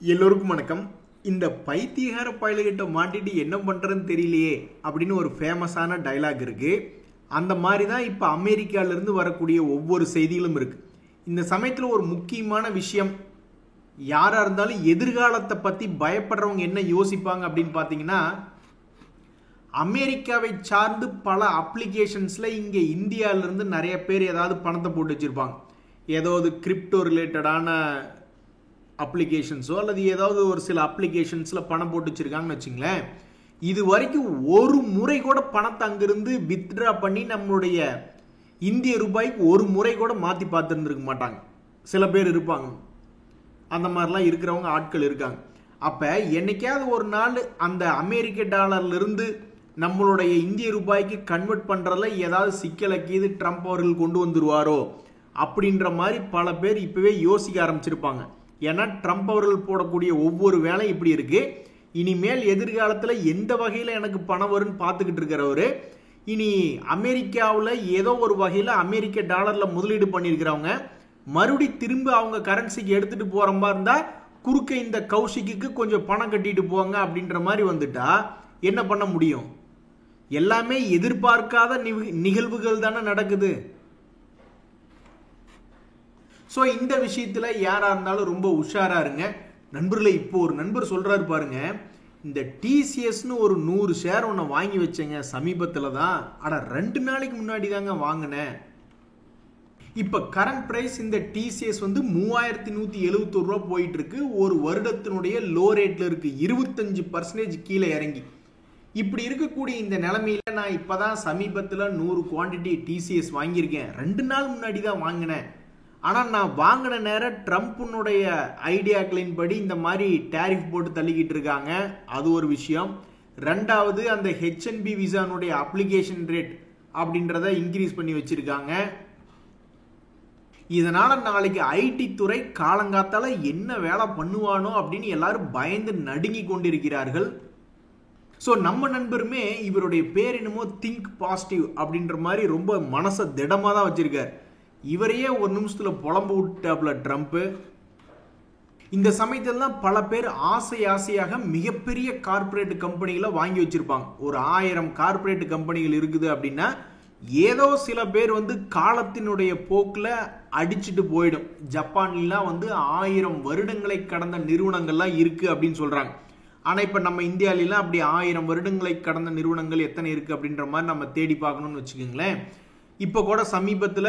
எல்லோருக்கும் வணக்கம். இந்த பைத்தியகார பயலுகிட்ட மாட்டிட்டு என்ன பண்ணுறதுன்னு தெரியலையே அப்படின்னு ஒரு ஃபேமஸான டைலாக் இருக்கு. அந்த மாதிரி தான் இப்போ அமெரிக்காவிலிருந்து வரக்கூடிய ஒவ்வொரு செய்திகளும் இருக்கு. இந்த சமயத்தில் ஒரு முக்கியமான விஷயம், யாராக இருந்தாலும் எதிர்காலத்தை பற்றி பயப்படுறவங்க என்ன யோசிப்பாங்க அப்படின்னு பார்த்தீங்கன்னா, அமெரிக்காவை சார்ந்து பல அப்ளிகேஷன்ஸில் இங்கே இந்தியாவிலேருந்து நிறைய பேர் ஏதாவது பணத்தை போட்டு வச்சுருப்பாங்க. ஏதாவது கிரிப்டோ ரிலேட்டடான அப்ளிகேஷன்ஸோ அல்லது ஏதாவது ஒரு சில அப்ளிகேஷன்ஸில் பணம் போட்டு வச்சுருக்காங்கன்னு வச்சுங்களேன். இது வரைக்கும் ஒரு முறை கூட பணத்தை அங்கிருந்து வித்ட்ரா பண்ணி நம்மளுடைய இந்திய ரூபாய்க்கு ஒரு முறை கூட மாற்றி பார்த்துருந்துருக்க மாட்டாங்க. சில பேர் இருப்பாங்க, அந்த மாதிரிலாம் இருக்கிறவங்க ஆட்கள் இருக்காங்க. அப்போ என்னைக்காவது ஒரு நாள் அந்த அமெரிக்க டாலர்லேருந்து நம்மளுடைய இந்திய ரூபாய்க்கு கன்வெர்ட் பண்ணுறதுல ஏதாவது சிக்கலக்கீது ட்ரம்ப் அவர்கள் கொண்டு வந்துருவாரோ அப்படின்ற மாதிரி பல பேர் இப்போவே யோசிக்க ஆரம்பிச்சிருப்பாங்க. ஏன்னா ட்ரம்ப் அவர்கள் போடக்கூடிய ஒவ்வொரு வேலையும் இப்படி இருக்கு. இனிமேல் எதிர்காலத்தில் எந்த வகையில் எனக்கு பணம் வரும்னு பார்த்துக்கிட்டு இருக்கிறவரு, இனி அமெரிக்காவில் ஏதோ ஒரு வகையில் அமெரிக்க டாலரில் முதலீடு பண்ணியிருக்கிறவங்க மறுபடி திரும்ப அவங்க கரன்சிக்கு எடுத்துட்டு போகிற மாதிரி இருந்தால் குறுக்க இந்த கௌஷிக்கு கொஞ்சம் பணம் கட்டிட்டு போங்க அப்படின்ற மாதிரி வந்துட்டா என்ன பண்ண முடியும்? எல்லாமே எதிர்பார்க்காத நிகழ்வுகள் தானே நடக்குது. ஸோ இந்த விஷயத்தில் யாராக இருந்தாலும் ரொம்ப உஷாராக இருங்க நண்பர்களே. இப்போ ஒரு நண்பர் சொல்கிறாரு பாருங்க, இந்த டிசிஎஸ்னு ஒரு 100 ஷேர் ஒன்று வாங்கி வச்சேங்க சமீபத்தில் தான். ஆனால் 2 நாளைக்கு முன்னாடி தாங்க வாங்கினேன். இப்போ கரண்ட் ப்ரைஸ் இந்த டிசிஎஸ் வந்து 3171 ரூபா போயிட்டு இருக்கு. ஒரு வருடத்தினுடைய லோ ரேட்டில் இருக்கு, 25% கீழே இறங்கி. இப்படி இருக்கக்கூடிய இந்த நிலைமையில நான் இப்போதான் சமீபத்தில் 100 குவான்டிட்டி டிசிஎஸ் வாங்கியிருக்கேன். 2 நாள் முன்னாடி தான் வாங்கினேன். ஆனால் நான் வாங்கின நேரம் ட்ரம்ப்புனுடைய ஐடியாக்களின் படி இந்த மாதிரி டேரிஃப் போட்டு தள்ளிக்கிட்டு இருக்காங்க. அது ஒரு விஷயம். ரெண்டாவது, அந்த ஹெச்என்பி விசானுடைய அப்ளிகேஷன் ரேட் அப்படின்றத இன்க்ரீஸ் பண்ணி வச்சிருக்காங்க. இதனால நாளைக்கு ஐடி துறை காலங்காத்தால என்ன வேலை பண்ணுவானோ அப்படின்னு எல்லாரும் பயந்து நடுங்கி கொண்டிருக்கிறார்கள். ஸோ நம்ம நண்பருமே இவருடைய பேர் என்னமோ திங்க் பாசிட்டிவ் அப்படின்ற மாதிரி ரொம்ப மனசை திடமாக தான் வச்சிருக்கார். இவரையே ஒரு நிமிஷத்துல புலம்பு விட்டாப்ல ட்ரம்ப். இந்த சமயத்தில் தான் பல பேர் ஆசையாக மிகப்பெரிய கார்பரேட் கம்பெனிகளை வாங்கி வச்சிருப்பாங்க. ஒரு 1000 கார்பரேட் கம்பெனிகள் இருக்குது அப்படின்னா ஏதோ சில பேர் வந்து காலத்தினுடைய போக்கில் அடிச்சுட்டு போயிடும். ஜப்பான்லாம் வந்து 1000 வருடங்களை கடந்த நிறுவனங்கள்லாம் இருக்கு அப்படின்னு சொல்றாங்க. ஆனால் இப்போ நம்ம இந்தியாவிலாம் அப்படி 1000 வருடங்களை கடந்த நிறுவனங்கள் எத்தனை இருக்கு அப்படின்ற மாதிரி நம்ம தேடி பார்க்கணும்னு வச்சுக்கோங்களேன். இப்போ கூட சமீபத்தில்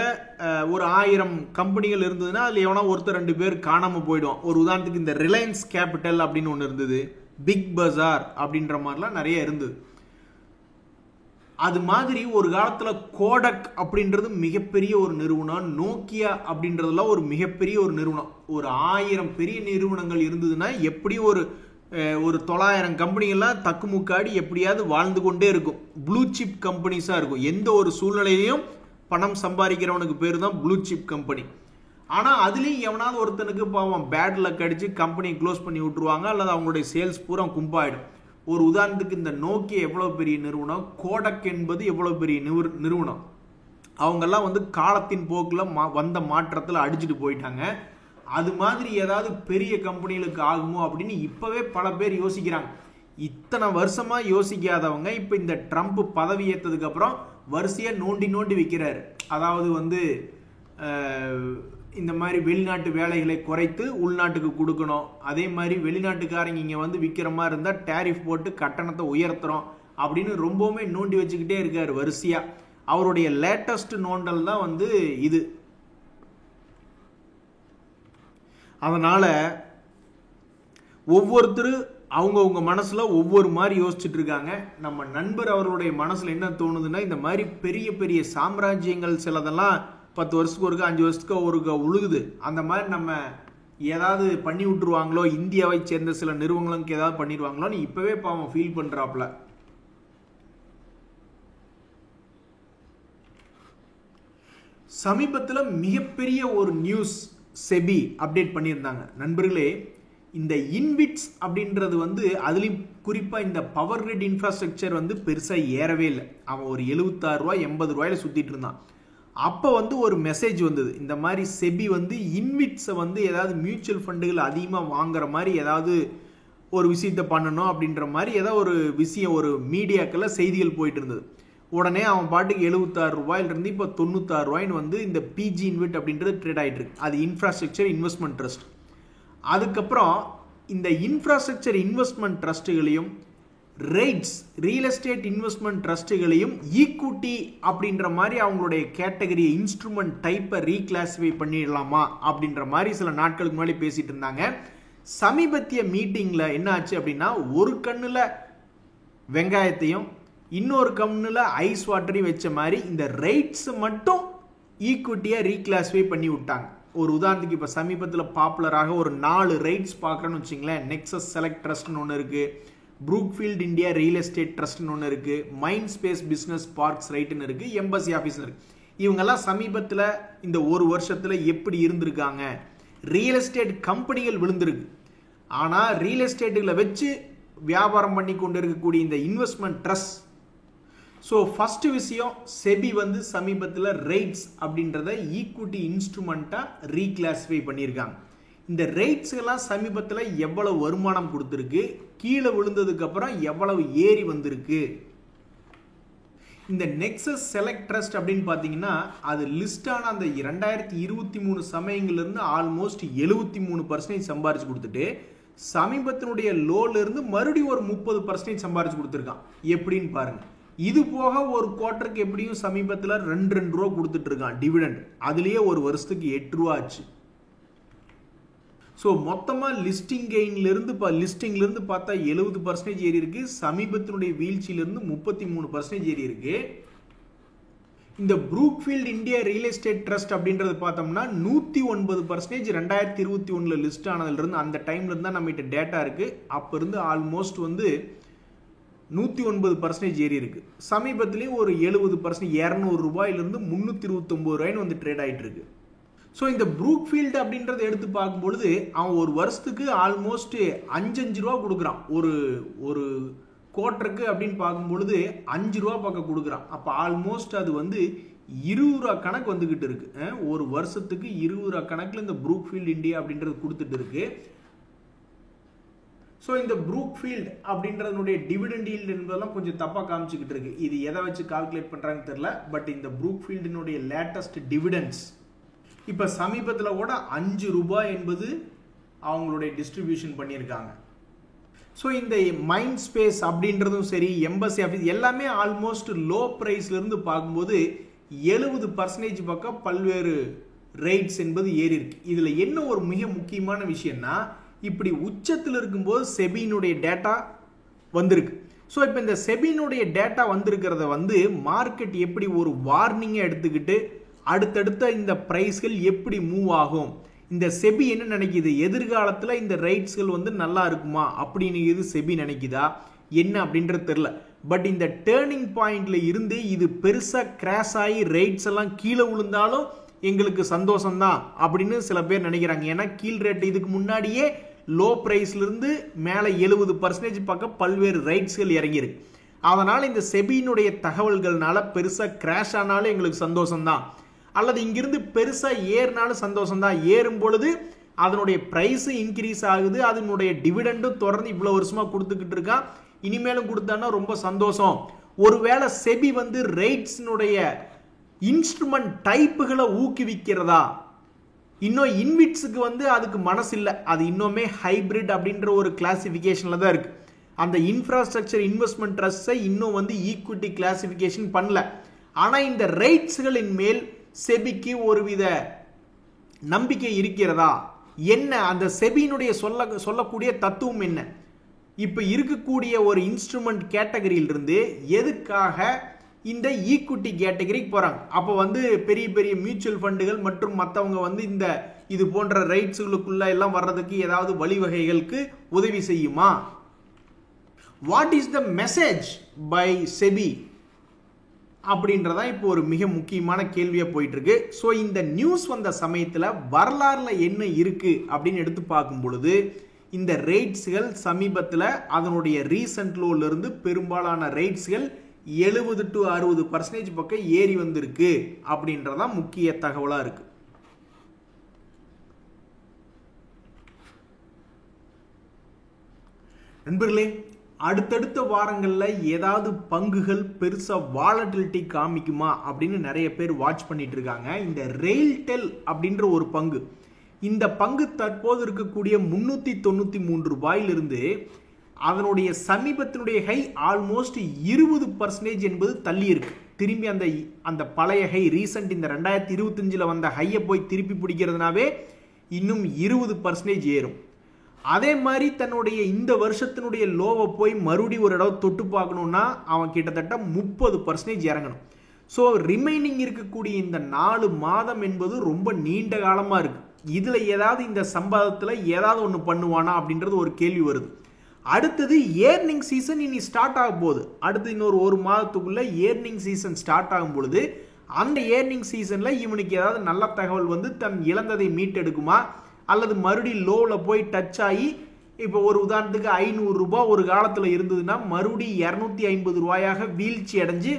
ஒரு 1000 கம்பெனிகள் இருந்ததுன்னா அதில் எவனா ஒருத்தர் 2 பேர் காணாமல் போயிடுவான். ஒரு உதாரணத்துக்கு இந்த ரிலையன்ஸ் கேபிட்டல் அப்படின்னு ஒன்று இருந்தது, பிக் பஜார் அப்படின்ற மாதிரிலாம் நிறைய இருந்தது. அது மாதிரி ஒரு காலத்தில் கோடக் அப்படின்றது மிகப்பெரிய ஒரு நிறுவனம், நோக்கியா அப்படின்றதுலாம் ஒரு மிகப்பெரிய ஒரு நிறுவனம். ஒரு 1000 பெரிய நிறுவனங்கள் இருந்ததுன்னா எப்படி ஒரு 900 கம்பெனிகள்லாம் தக்குமுக்காடி எப்படியாவது வாழ்ந்து கொண்டே இருக்கும். ப்ளூ சிப் கம்பெனிஸாக இருக்கும். எந்த ஒரு சூழ்நிலையிலையும் பணம் சம்பாதிக்கிறவனுக்கு பேர் தான் ப்ளூ சிப் கம்பெனி. ஆனால் அதுலேயும் எவனாவது ஒருத்தனுக்கு பாவம் பேட் லக் அடித்து கம்பெனி க்ளோஸ் பண்ணி விட்டுருவாங்க, அல்லது அவங்களுடைய சேல்ஸ் பூரா கும்பாயிடும். ஒரு உதாரணத்துக்கு இந்த நோக்கியா எவ்வளோ பெரிய நிறுவனம், கோடக் என்பது எவ்வளோ பெரிய நிறுவனம். அவங்கெல்லாம் வந்து காலத்தின் போக்கில் வந்த மாற்றத்தில் அடிச்சுட்டு போயிட்டாங்க. அது மாதிரி ஏதாவது பெரிய கம்பெனிகளுக்கு ஆகுமோ அப்படின்னு இப்பவே பல பேர் யோசிக்கிறாங்க. இத்தனை வருஷமா யோசிக்காதவங்க இப்போ இந்த ட்ரம்ப் பதவி ஏற்றதுக்கு அப்புறம் வரிசையா நோண்டி வைக்கிறாரு. அதாவது வந்து இந்த மாதிரி வெளிநாட்டு வேலைகளை குறைத்து உள்நாட்டுக்கு கொடுக்கணும், அதே மாதிரி வெளிநாட்டுக்காரங்க இங்கே வந்து விற்கிற மாதிரி இருந்தால் டேரிஃப் போட்டு கட்டணத்தை உயர்த்துறோம் அப்படின்னு ரொம்பவுமே நோண்டி வச்சுக்கிட்டே இருக்காரு வரிசையா. அவருடைய லேட்டஸ்ட் நோண்டல் தான் வந்து இது. அதனால ஒவ்வொருத்தரும் அவங்கவுங்க மனசுல ஒவ்வொரு மாதிரி யோசிச்சுட்டு இருக்காங்க. நம்ம நண்பர் அவருடைய மனசுல என்ன தோணுதுன்னா, இந்த மாதிரி பெரிய பெரிய சாம்ராஜ்யங்கள் சிலதெல்லாம் 10 வருஷத்துக்கு ஒருக்க 5 வருஷத்துக்கு ஒருக்க உழுகுது. அந்த மாதிரி நம்ம ஏதாவது பண்ணி விட்டுருவாங்களோ, இந்தியாவை சேர்ந்த சில நிறுவனங்களுக்கு ஏதாவது பண்ணிடுவாங்களோன்னு இப்பவே பாவம் ஃபீல் பண்றாப்ல. சமீபத்தில் மிகப்பெரிய ஒரு நியூஸ் செபி அப்டேட் பண்ணியிருந்தாங்க நண்பர்களே. இந்த இன்பிட்ஸ் அப்படின்றது வந்து அதுலேயும் குறிப்பாக இந்த பவர் கிரிட் இன்ஃப்ராஸ்ட்ரக்சர் வந்து பெருசாக ஏறவே இல்லை. அவன் ஒரு 76 ரூபாய் 80 ரூபாயில சுற்றிட்டு இருந்தான். அப்போ வந்து ஒரு மெசேஜ் வந்தது, இந்த மாதிரி செபி வந்து இன்விட்ஸை வந்து ஏதாவது மியூச்சுவல் ஃபண்டுகள் அதிகமாக வாங்குற மாதிரி ஏதாவது ஒரு விஷயத்தை பண்ணணும் அப்படின்ற மாதிரி ஏதாவது ஒரு விஷயம் ஒரு மீடியாக்களில் செய்திகள் போயிட்டு இருந்தது. உடனே அவன் பாட்டுக்கு 76 ரூபாயிலிருந்து இப்போ 96 ரூபாய்னு வந்து இந்த பிஜி இன்விட் அப்படின்றது ட்ரேட் ஆகிட்டு இருக்கு. அது இன்ஃப்ராஸ்ட்ரக்சர் இன்வெஸ்ட்மெண்ட் ட்ரஸ்ட். அதுக்கப்புறம் இந்த இன்ஃப்ராஸ்ட்ரக்சர் இன்வெஸ்ட்மெண்ட் ட்ரஸ்ட்டுகளையும் ரைட்ஸ் ரியல் எஸ்டேட் இன்வெஸ்ட்மெண்ட் ட்ரஸ்ட்டுகளையும் ஈக்விட்டி அப்படின்ற மாதிரி அவங்களுடைய கேட்டகரி இன்ஸ்ட்ருமெண்ட் டைப்பை ரீகிளாசிஃபை பண்ணிடலாமா அப்படின்ற மாதிரி சில நாட்களுக்கு முன்னாடி பேசிட்டு இருந்தாங்க. சமீபத்திய மீட்டிங்கில் என்ன ஆச்சு அப்படின்னா, ஒரு கண்ணில் வெங்காயத்தையும் இன்னொரு கண்ணில் ஐஸ் வாட்டரையும் வச்ச மாதிரி இந்த ரைட்ஸ் மட்டும் ஈக்விட்டியாக ரீகிளாசிஃபை பண்ணி விட்டாங்க. ஒரு உதாரணத்துக்கு இப்போ சமீபத்தில் பாப்புலராக ஒரு 4 ரைட்ஸ் பார்க்குறேன்னு வச்சிங்களேன். நெக்ஸஸ் செலக்ட் ட்ரஸ்ட்னு ஒன்று இருக்குது, ப்ரூக்ஃபீல்ட் இந்தியா ரியல் எஸ்டேட் ட்ரஸ்ட்னு ஒன்று இருக்குது, மைண்ட் ஸ்பேஸ் பிஸ்னஸ் பார்க்ஸ் ரைட்டுன்னு இருக்குது, எம்பசி ஆஃபீஸ்னு இருக்குது. இவங்கெல்லாம் சமீபத்தில் இந்த ஒரு வருஷத்தில் எப்படி இருந்திருக்காங்க? ரியல் எஸ்டேட் கம்பெனிகள் விழுந்திருக்கு. ஆனால் ரியல் எஸ்டேட்டுகளை வச்சு வியாபாரம் பண்ணி கொண்டு இருக்கக்கூடிய இந்த இன்வெஸ்ட்மெண்ட் ட்ரஸ்ட். ஸோ ஃபர்ஸ்ட் விஷயம், செபி வந்து சமீபத்தில் ரைட்ஸ் அப்படின்றத ஈக்விட்டி இன்ஸ்ட்ருமெண்ட்டாக ரீகிளாசிஃபை பண்ணியிருக்காங்க. இந்த ரைட்ஸ்கெல்லாம் சமீபத்தில் எவ்வளவு வருமானம் கொடுத்துருக்கு, கீழே விழுந்ததுக்கு அப்புறம் எவ்வளவு ஏறி வந்திருக்கு. இந்த நெக்ஸஸ் செலக்ட் ட்ரஸ்ட் அப்படின்னு பார்த்தீங்கன்னா அது லிஸ்டான அந்த 2023 சமயங்கள்லேருந்து ஆல்மோஸ்ட் 73% சம்பாரிச்சு கொடுத்துட்டு சமீபத்தினுடைய லோல இருந்து மறுபடியும் ஒரு 30% சம்பாரிச்சு கொடுத்துருக்கான். எப்படின்னு பாருங்க. இது போக ஒரு குவார்ட்டருக்கு எப்படியும் சமீபத்தில் 2 ரூபா கொடுத்துட்டு இருக்கான் டிவிடெண்ட். அதுலேயே ஒரு வருஷத்துக்கு 8 ரூபா ஆச்சு. ஸோ மொத்தமாக லிஸ்டிங்லேருந்து பார்த்தா 70% ஏறி இருக்கு. சமீபத்தினுடைய வீழ்ச்சியிலிருந்து 33% ஏறி இருக்கு. இந்த Brookfield India real estate trust அப்படின்றது பார்த்தோம்னா 109% 2021 லிஸ்ட் ஆனதுலேருந்து அந்த டைம்ல இருந்தால் நம்மகிட்ட டேட்டா இருக்கு. அப்போ இருந்து ஆல்மோஸ்ட் வந்து 109% ஏறி இருக்கு. சமீபத்திலேயே ஒரு 70% 200 ரூபாயிலிருந்து 329 ரூபாய்னு வந்து ட்ரேட் ஆகிட்டு இருக்கு. ஸோ இந்த ப்ரூக்ஃபீல்டு அப்படின்றத எடுத்து பார்க்கும்பொழுது அவன் ஒரு வருஷத்துக்கு ஆல்மோஸ்ட் 5 ரூபா கொடுக்குறான். ஒரு குவார்ட்டருக்கு அப்படின்னு பார்க்கும்பொழுது 5 ரூபா பக்கம் கொடுக்குறான். அப்போ ஆல்மோஸ்ட் அது வந்து 20 ரூபா கணக்கு வந்துக்கிட்டு இருக்கு. ஒரு வருஷத்துக்கு 20 ரூபா கணக்கில் இந்த ப்ரூக்ஃபீல்டு இந்தியா அப்படின்றது கொடுத்துட்டு இருக்கு. ஸோ இந்த ப்ரூக்ஃபீல்ட் அப்படின்றதுடைய டிவிடெண்ட் ஈல்டு என்பதெல்லாம் கொஞ்சம் தப்பாக காமிச்சுக்கிட்டு இருக்கு. இது எதை வச்சு கால்குலேட் பண்ணுறாங்கன்னு தெரியல. பட் இந்த ப்ரூக்ஃபீல்டினுடைய லேட்டஸ்ட் டிவிடெண்ட்ஸ் இப்போ சமீபத்தில் கூட 5 ரூபாய் என்பது அவங்களுடைய டிஸ்ட்ரிபியூஷன் பண்ணியிருக்காங்க. ஸோ இந்த மைண்ட் ஸ்பேஸ் அப்படின்றதும் சரி, எம்பசி ஆஃபீஸ் எல்லாமே ஆல்மோஸ்ட் லோ ப்ரைஸ்லேருந்து பார்க்கும்போது 70% பக்கம் பல்வேறு ரேட்ஸ் என்பது ஏறி இருக்கு. இதில் என்ன ஒரு மிக முக்கியமான விஷயம்னா, இப்படி உச்சத்தில் இருக்கும்போது செபியினுடைய டேட்டா வந்திருக்கு. ஸோ இப்போ இந்த செபியினுடைய டேட்டா வந்திருக்கிறத வந்து மார்க்கெட் எப்படி ஒரு வார்னிங்கை எடுத்துக்கிட்டு அடுத்தடுத்த இந்த பிரைஸ்கள் எப்படி மூவ் ஆகும், இந்த செபி என்ன நினைக்குது, எதிர்காலத்தில் இந்த ரைட்ஸ்கள் வந்து நல்லா இருக்குமா அப்படின்னு இது செபி நினைக்குதா என்ன அப்படின்றது தெரியல. பட் இந்த டேர்னிங் பாயிண்ட்ல இருந்து இது பெருசாக கிராஷ் ஆகி ரைட்ஸ் எல்லாம் கீழே விழுந்தாலும் எங்களுக்கு சந்தோஷம்தான் அப்படின்னு சில பேர் நினைக்கிறாங்க. ஏன்னா கீழ் ரேட் இதுக்கு முன்னாடியே லோ பிரைஸ்ல இருந்து மேலே 70% பக்கம் பல்வேறு ரைட்ஸ்கள் இறங்கியிருக்கு. அதனால இந்த செபியினுடைய தகவல்கள்னால பெருசாக கிராஷ் ஆனாலும் எங்களுக்கு சந்தோஷம்தான், அல்லது இங்கிருந்து பெருசா ஏறினாலும் சந்தோஷம் தான். ஏறும் பொழுது அதனுடைய பிரைஸ் இன்க்ரீஸ் ஆகுது, அதனுடைய டிவிடெண்டும் தொடர்ந்து இவ்வளவு வருஷமா கொடுத்துக்கிட்டு இருக்கான், இனிமேலும் கொடுத்தானா ரொம்ப சந்தோஷம். ஒருவேளை செபி வந்து ரேட்ஸ்னுடைய இன்ஸ்ட்ருமெண்ட் டைப்புகளை ஊக்குவிக்கிறதா, இன்னும் இன்விட்ஸுக்கு வந்து அதுக்கு மனசு இல்லை, அது இன்னுமே ஹைபிரிட் அப்படின்ற ஒரு கிளாசிபிகேஷன்ல தான் இருக்கு. அந்த இன்ஃப்ராஸ்ட்ரக்சர் இன்வெஸ்ட்மெண்ட் ட்ரஸ்டை இன்னும் வந்து ஈக்விட்டி கிளாசிபிகேஷன் பண்ணல. ஆனா இந்த ரேட்ஸ்களின் மேல் செபிக்கு ஒருவித நம்பிக்கை இருக்கிறதா? என்ன அந்த செபியினுடைய சொல்லக்கூடிய தத்துவம் என்ன? இப்ப இருக்கக்கூடிய ஒரு இன்ஸ்ட்ருமெண்ட் கேட்டகரியிலிருந்து எதுக்காக இந்த ஈக்விட்டி கேட்டகரிக்கு போறாங்க? அப்போ வந்து பெரிய பெரிய மியூச்சுவல் ஃபண்டுகள் மற்றும் மற்றவங்க வந்து இந்த இது போன்ற ரைட்ஸ்களுக்குள்ள எல்லாம் வர்றதுக்கு ஏதாவது வழிவகைகளுக்கு உதவி செய்யுமா? What is the message by SEBI அப்படின்றதா இப்போ ஒரு மிக முக்கியமான கேள்வியா போயிட்டு இருக்கு. ஸோ இந்த நியூஸ் வந்த சமயத்தில் வரலாறுல என்ன இருக்கு அப்படின்னு எடுத்து பார்க்கும் பொழுது இந்த ரேட்ஸ்கள் சமீபத்தில் அதனுடைய ரீசன்ட் லோல இருந்து பெரும்பாலான ரேட்ஸ்கள் 70 to 60% பக்கம் ஏறி வந்திருக்கு அப்படின்றதான் முக்கிய தகவலா இருக்கு. நண்பர்களே, அடுத்தடுத்த வாரங்கள்ல ஏதாவது பங்குகள் பெருசா வாலட்டிலிட்டி காமிக்குமா அப்படின்னு நிறைய பேர் வாட்ச் பண்ணிட்டு இருக்காங்க. இந்த ரெயில்டெல் அப்படின்ற ஒரு பங்கு, இந்த பங்கு தற்போது இருக்கக்கூடிய 393 ரூபாயிலிருந்து அதனுடைய சமீபத்தினுடைய ஹை ஆல்மோஸ்ட் 20% என்பது தள்ளி இருக்கு. திரும்பி அந்த பழைய ஹை ரீசன்ட் இந்த 2025 வந்த ஹையை போய் திருப்பி பிடிக்கிறதுனாவே இன்னும் 20% ஏறும். அதே மாதிரி தன்னுடைய இந்த வருஷத்தினுடைய லோவை போய் மறுபடியும் ஒரு இடம் தொட்டு பார்க்கணும்னா அவன் கிட்டத்தட்ட 30% இறங்கணும். ஸோ ரிமைனிங் இருக்கக்கூடிய இந்த 4 மாதம் என்பது ரொம்ப நீண்ட காலமாக இருக்கு. இதில் ஏதாவது இந்த சம்பவத்தில் ஏதாவது ஒன்று பண்ணுவானா அப்படின்றது ஒரு கேள்வி வருது. அடுத்தது ஏர்னிங் சீசன் இனி ஸ்டார்ட் ஆகும் போது, அடுத்து இன்னொரு 1 மாதத்துக்குள்ள ஏர்னிங் சீசன் ஸ்டார்ட் ஆகும் பொழுது அந்த ஏர்னிங் சீசனில் இவனுக்கு ஏதாவது நல்ல தகவல் வந்து தன் இழந்ததை மீட்டெடுக்குமா, அல்லது மறுபடியும் லோவில் போய் டச் ஆகி இப்போ ஒரு உதாரணத்துக்கு 500 ரூபாய் ஒரு காலத்தில் இருந்ததுன்னா மறுபடியும் 250 ரூபாயாக வீழ்ச்சி அடைஞ்சு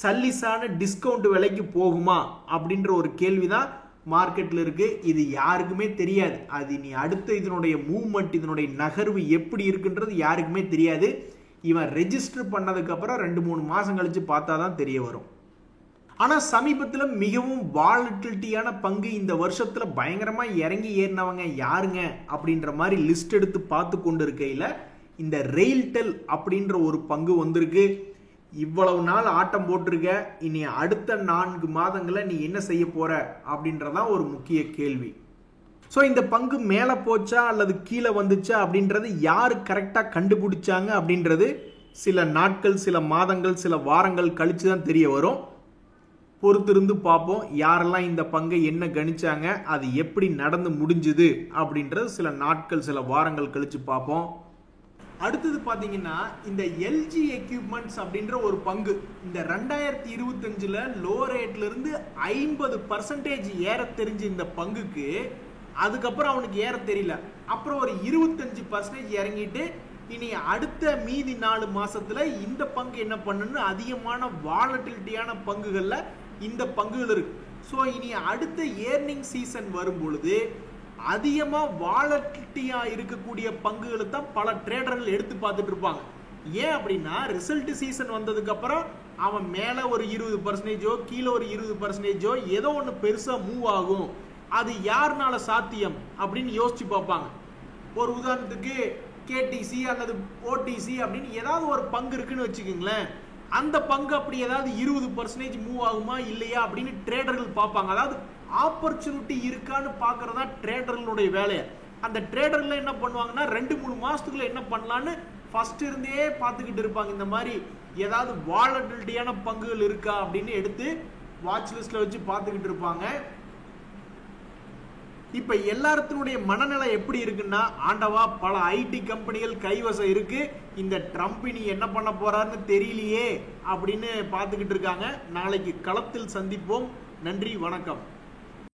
சல்லிசான டிஸ்கவுண்ட் விலைக்கு போகுமா அப்படின்ற ஒரு கேள்விதான் மார்க்கெட்டில் இருக்கு. இது யாருக்குமே தெரியாது. அது நீ அடுத்த இதனுடைய மூவ்மெண்ட், இதனுடைய நகர்வு எப்படி இருக்குன்றது யாருக்குமே தெரியாது. இவன் ரெஜிஸ்டர் பண்ணதுக்கு அப்புறம் 2-3 மாசம் கழிச்சு பார்த்தா தான் தெரிய வரும். ஆனா சமீபத்தில் மிகவும் வாலட்டிலிட்டியான பங்கு இந்த வருஷத்துல பயங்கரமா இறங்கி ஏறினவங்க யாருங்க அப்படின்ற மாதிரி லிஸ்ட் எடுத்து பார்த்து கொண்டு இருக்கையில இந்த ரெயில்டெல் அப்படின்ற ஒரு பங்கு வந்திருக்கு. இவ்வளவு நாள் ஆட்டம் போட்டிருக்க, இனி அடுத்த 4 மாதங்களை நீ என்ன செய்ய போற அப்படின்றதான் ஒரு முக்கிய கேள்வி. ஸோ இந்த பங்கு மேலே போச்சா அல்லது கீழே வந்துச்சா அப்படின்றது யாரு கரெக்டாக கண்டுபிடிச்சாங்க அப்படின்றது சில நாட்கள், சில மாதங்கள், சில வாரங்கள் கழிச்சு தான் தெரிய வரும். பொறுத்திருந்து பார்ப்போம். யாரெல்லாம் இந்த பங்கை என்ன கணிச்சாங்க, அது எப்படி நடந்து முடிஞ்சுது அப்படின்றது சில நாட்கள், சில வாரங்கள் கழிச்சு பார்ப்போம். அடுத்தது பாத்தீங்கன்னா இந்த எல்ஜி எக்யூப்மெண்ட்ஸ் அப்படின்ற ஒரு பங்கு இந்த 2025 லோ ரேட்ல இருந்து 50% ஏற தெரிஞ்ச இந்த பங்குக்கு அதுக்கப்புறம் அவனுக்கு ஏற தெரியல. அப்புறம் ஒரு 25% இறங்கிட்டு இனி அடுத்த மீதி 4 மாசத்துல இந்த பங்கு என்ன பண்ணுன்னு அதிகமான வாலட்டிலிட்டியான பங்குகள்ல இந்த பங்குகள் இருக்கு. ஸோ இனி அடுத்த ஏர்னிங் சீசன் வரும் பொழுது அதிகமா வாலட்டிலிட்டியா இருக்கக்கூடிய பங்குகளை தான் பல ட்ரேடர்கள் எடுத்து பார்த்துட்டு இருப்பாங்க. ஏன் அப்படின்னா ரிசல்ட் சீசன் வந்ததுக்கு அப்புறம் அவன் மேல ஒரு 20% கீழே ஒரு 20% ஏதோ ஒன்று பெருசா மூவ் ஆகும். அது யாருனால சாத்தியம் அப்படின்னு யோசிச்சு பார்ப்பாங்க. ஒரு உதாரணத்துக்கு கேடிசி அல்லது ஓடிசி அப்படின்னு ஏதாவது ஒரு பங்கு இருக்குன்னு வச்சுக்கோங்களேன். அந்த பங்கு அப்படி ஏதாவது 20% மூவ் ஆகுமா இல்லையா அப்படின்னு ட்ரேடர்கள் பார்ப்பாங்க. அதாவது ஆப்பர்ச்சுனிட்டி இருக்கான்னு பார்க்கறதா ட்ரேடர்களுடைய வேலையை. அந்த ட்ரேடர்ல என்ன பண்ணுவாங்கன்னா 2-3 மாசத்துக்குள்ள என்ன பண்ணலான்னு ஃபர்ஸ்ட் இருந்தே பார்த்துக்கிட்டு இருப்பாங்க. இந்த மாதிரி ஏதாவது வாலட்டிலிட்டியான பங்குகள் இருக்கா அப்படின்னு எடுத்து வாட்ச் லிஸ்ட்ல வச்சு பார்த்துக்கிட்டு இருப்பாங்க. இப்ப எல்லாத்தினுடைய மனநிலை எப்படி இருக்குன்னா, ஆண்டவா பல ஐடி கம்பெனிகள் கைவசம் இருக்கு, இந்த ட்ரம்ப் இனி என்ன பண்ண போறாருன்னு தெரியலையே அப்படின்னு பார்த்துக்கிட்டு இருக்காங்க. நாளைக்கு களத்தில் சந்திப்போம். நன்றி, வணக்கம்.